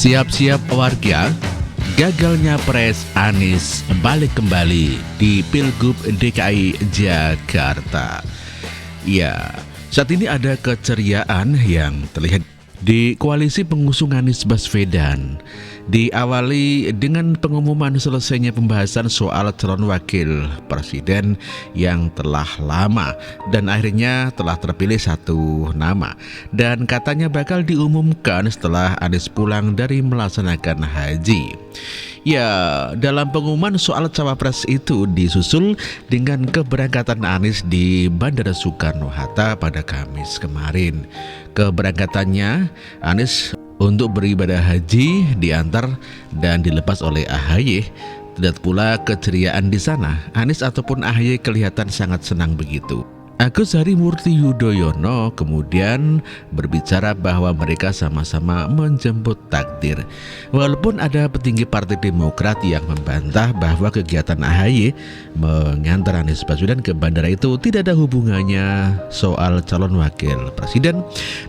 Siap-siap warga, gagalnya Pres Anies balik kembali di Pilgub DKI Jakarta. Ya, saat ini ada keceriaan yang terlihat di koalisi pengusung Anies Baswedan. Diawali dengan pengumuman selesainya pembahasan soal calon wakil presiden yang telah lama dan akhirnya telah terpilih satu nama, dan katanya bakal diumumkan setelah Anies pulang dari melaksanakan haji. Ya, dalam pengumuman soal cawapres itu disusul dengan keberangkatan Anies di Bandara Soekarno-Hatta pada Kamis kemarin. Keberangkatannya Anies untuk beribadah haji diantar dan dilepas oleh AHY. Tidak pula keceriaan di sana. Anies ataupun AHY kelihatan sangat senang begitu. Agus Harimurti Yudhoyono kemudian berbicara bahwa mereka sama-sama menjemput takdir. Walaupun ada petinggi Partai Demokrat yang membantah bahwa kegiatan AHY mengantar Anies Baswedan ke bandara itu tidak ada hubungannya soal calon wakil presiden,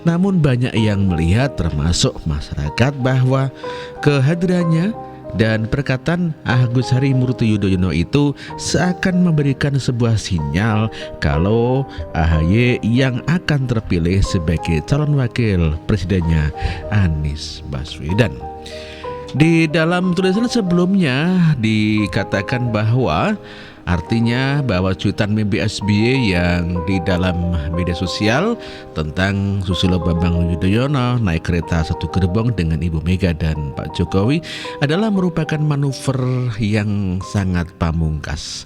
namun banyak yang melihat termasuk masyarakat bahwa kehadirannya dan perkataan Agus Harimurti Yudhoyono itu seakan memberikan sebuah sinyal kalau AHY yang akan terpilih sebagai calon wakil presidennya Anies Baswedan. Di dalam tulisan sebelumnya dikatakan bahwa artinya bahwa cuitan mimpi SBY yang di dalam media sosial tentang Susilo Bambang Yudhoyono naik kereta satu gerbong dengan Ibu Mega dan Pak Jokowi adalah merupakan manuver yang sangat pamungkas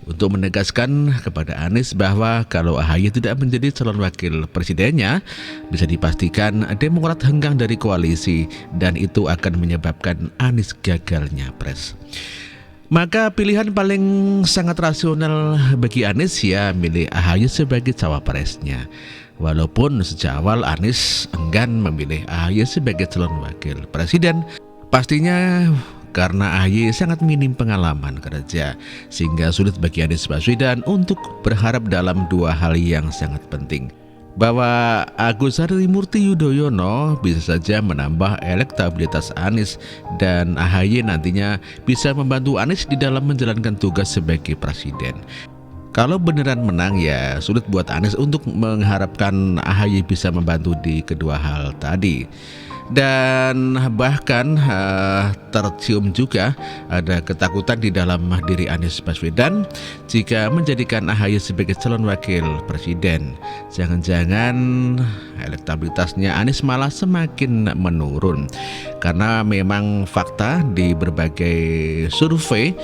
untuk menegaskan kepada Anies bahwa kalau AHY tidak menjadi calon wakil presidennya, bisa dipastikan Demokrat hengkang dari koalisi dan itu akan menyebabkan Anies gagalnya Pres. Maka pilihan paling sangat rasional bagi Anies ya milih AHY sebagai cawapresnya. Walaupun sejak awal Anies enggan memilih AHY sebagai calon wakil presiden, pastinya karena AHY sangat minim pengalaman kerja, sehingga sulit bagi Anies Baswedan untuk berharap dalam dua hal yang sangat penting. Bahwa Agus Harimurti Yudhoyono bisa saja menambah elektabilitas Anies dan AHY nantinya bisa membantu Anies di dalam menjalankan tugas sebagai presiden. Kalau beneran menang ya sulit buat Anies untuk mengharapkan AHY bisa membantu di kedua hal tadi. Dan bahkan tercium juga ada ketakutan di dalam diri Anies Baswedan jika menjadikan AHY sebagai calon wakil presiden. Jangan-jangan elektabilitasnya Anies malah semakin menurun. Karena memang fakta di berbagai survei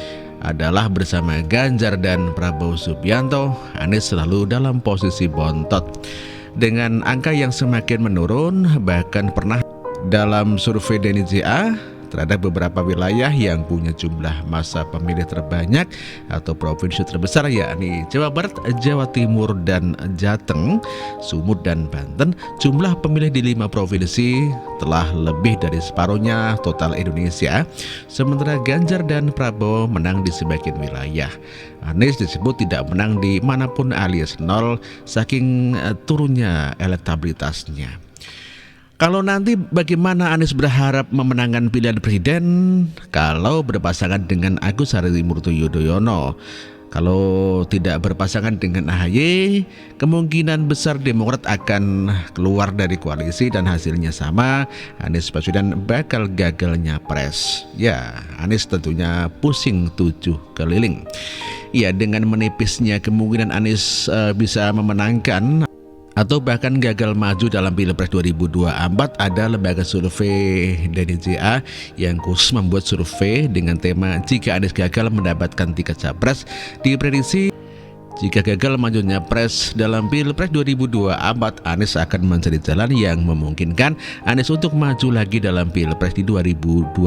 adalah bersama Ganjar dan Prabowo Subianto, Anies selalu dalam posisi bontot. Dengan angka yang semakin menurun, bahkan pernah dalam survei Denny JA terhadap beberapa wilayah yang punya jumlah massa pemilih terbanyak atau provinsi terbesar yakni Jawa Barat, Jawa Timur, dan Jateng, Sumut, dan Banten, jumlah pemilih di 5 provinsi telah lebih dari separuhnya total Indonesia. Sementara Ganjar dan Prabowo menang di sebagian wilayah. Anies disebut tidak menang di manapun alias nol saking turunnya elektabilitasnya. Kalau nanti bagaimana Anies berharap memenangkan pilihan presiden kalau berpasangan dengan Agus Harimurti Yudhoyono? Kalau tidak berpasangan dengan AHY, kemungkinan besar Demokrat akan keluar dari koalisi dan hasilnya sama, Anies Baswedan bakal gagalnya Pres. Ya, Anies tentunya pusing 7 keliling. Ya, dengan menipisnya kemungkinan Anies bisa memenangkan atau bahkan gagal maju dalam Pilpres 2024, ada lembaga survei Denny JA yang khusus membuat survei dengan tema jika Anies gagal mendapatkan tiket capres, diprediksi jika gagal majunya Pres dalam Pilpres 2024, Anies akan mencari jalan yang memungkinkan Anies untuk maju lagi dalam Pilpres di 2029.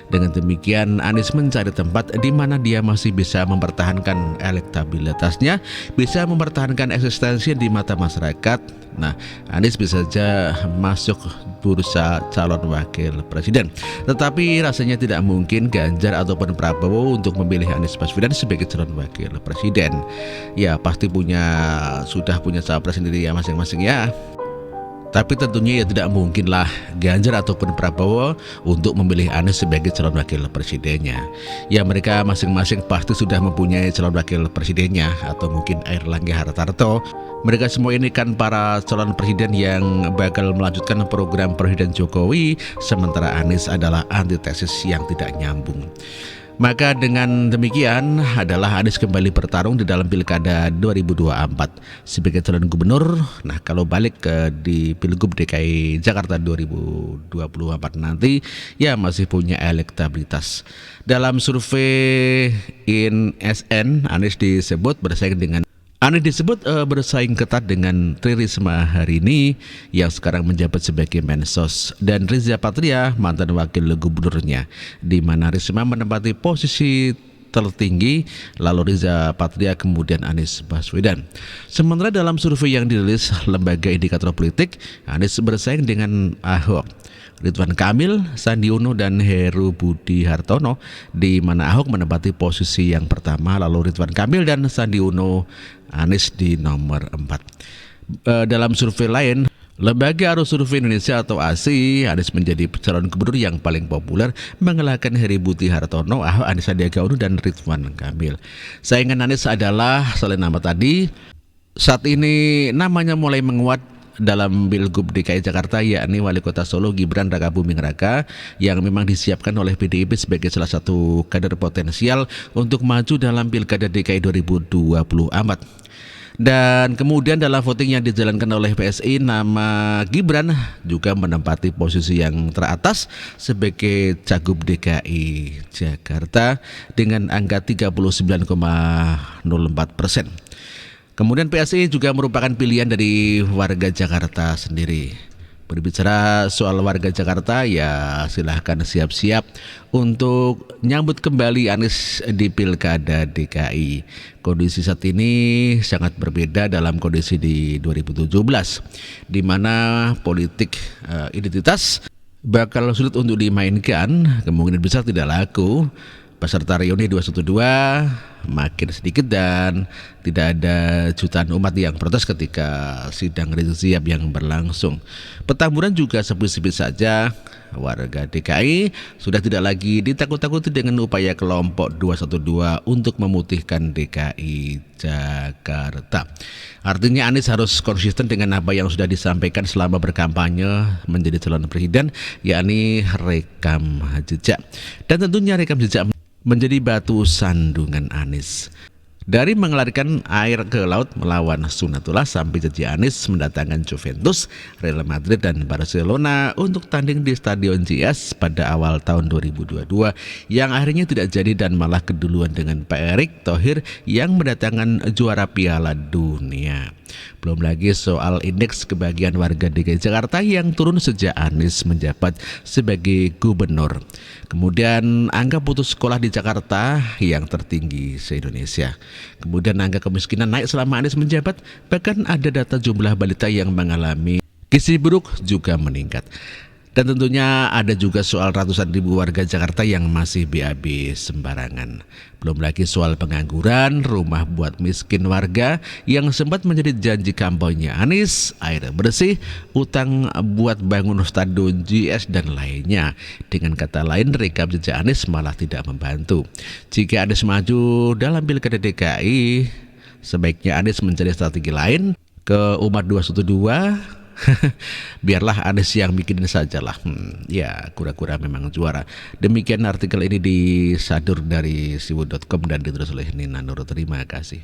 Dengan demikian, Anies mencari tempat di mana dia masih bisa mempertahankan elektabilitasnya, bisa mempertahankan eksistensi di mata masyarakat. Nah, Anies bisa saja masuk bursa calon wakil presiden. Tetapi rasanya tidak mungkin Ganjar ataupun Prabowo untuk memilih Anies Baswedan sebagai calon wakil presiden. Ya, pasti sudah punya capres sendiri ya masing-masing ya. Tapi tentunya ya tidak mungkinlah Ganjar ataupun Prabowo untuk memilih Anies sebagai calon wakil presidennya. Ya mereka masing-masing pasti sudah mempunyai calon wakil presidennya, atau mungkin Airlangga Hartarto. Mereka semua ini kan para calon presiden yang bakal melanjutkan program Presiden Jokowi, sementara Anies adalah antitesis yang tidak nyambung. Maka dengan demikian adalah Anies kembali bertarung di dalam Pilkada 2024 sebagai calon gubernur. Nah kalau balik di Pilgub DKI Jakarta 2024 nanti ya masih punya elektabilitas. Dalam survei INSN Anies disebut bersaing ketat dengan Tri Risma hari ini yang sekarang menjabat sebagai Mensos, dan Riza Patria mantan wakil gubernurnya, di mana Risma menempati posisi tertinggi, lalu Riza Patria kemudian Anies Baswedan. Sementara dalam survei yang dirilis Lembaga Indikator Politik, Anies bersaing dengan Ahok, Ridwan Kamil, Sandi Uno, dan Heru Budi Hartono, di mana Ahok menempati posisi yang pertama, lalu Ridwan Kamil dan Sandi Uno, Anies di nomor 4. Dalam survei lain, Lembaga Arus Survei Indonesia atau ASI, Anies menjadi calon gubernur yang paling populer, mengalahkan Heru Budi Hartono, Ahok, Anies Sandiaga Uno, dan Ridwan Kamil. Saingan Anies adalah selain nama tadi, saat ini namanya mulai menguat dalam Pilgub DKI Jakarta, yakni Wali Kota Solo Gibran Rakabuming Raka, yang memang disiapkan oleh PDIP sebagai salah satu kader potensial untuk maju dalam Pilkada DKI 2024. Dan kemudian dalam voting yang dijalankan oleh PSI, nama Gibran juga menempati posisi yang teratas sebagai Cagup DKI Jakarta dengan angka 39,04%. Kemudian PSI juga merupakan pilihan dari warga Jakarta sendiri. Berbicara soal warga Jakarta, ya silahkan siap-siap untuk nyambut kembali Anies di Pilkada DKI. Kondisi saat ini sangat berbeda dalam kondisi di 2017, di mana politik identitas bakal sulit untuk dimainkan, kemungkinan besar tidak laku. Peserta reuni 212 makin sedikit dan tidak ada jutaan umat yang protes ketika sidang Rizik Sihab yang berlangsung. Petamburan juga sepi-sepi saja. Warga DKI sudah tidak lagi ditakut-takuti dengan upaya kelompok 212 untuk memutihkan DKI Jakarta. Artinya Anies harus konsisten dengan apa yang sudah disampaikan selama berkampanye menjadi calon presiden, yakni rekam jejak. Dan tentunya rekam jejak menjadi batu sandungan Anies. Dari mengelarikan air ke laut melawan Sunatullah sampai janji Anies mendatangkan Juventus, Real Madrid, dan Barcelona untuk tanding di Stadion GS pada awal tahun 2022 yang akhirnya tidak jadi dan malah keduluan dengan Pak Erick Thohir yang mendatangkan juara Piala Dunia. Belum lagi soal indeks kebahagiaan warga DKI Jakarta yang turun sejak Anies menjabat sebagai gubernur. Kemudian angka putus sekolah di Jakarta yang tertinggi se-Indonesia. Kemudian angka kemiskinan naik selama Anies menjabat, bahkan ada data jumlah balita yang mengalami gizi buruk juga meningkat. Dan tentunya ada juga soal ratusan ribu warga Jakarta yang masih BAB sembarangan. Belum lagi soal pengangguran, rumah buat miskin warga yang sempat menjadi janji kampanye Anies, air bersih, utang buat bangun stadion GS, dan lainnya. Dengan kata lain, rekam jejak Anies malah tidak membantu. Jika Anies maju dalam Pilkada DKI, sebaiknya Anies mencari strategi lain ke umat 212. Biarlah Anies yang bikinin sajalah. Ya kura-kura memang juara. Demikian artikel ini disadur dari siwu.com dan ditulis oleh Nina Nur. Terima kasih.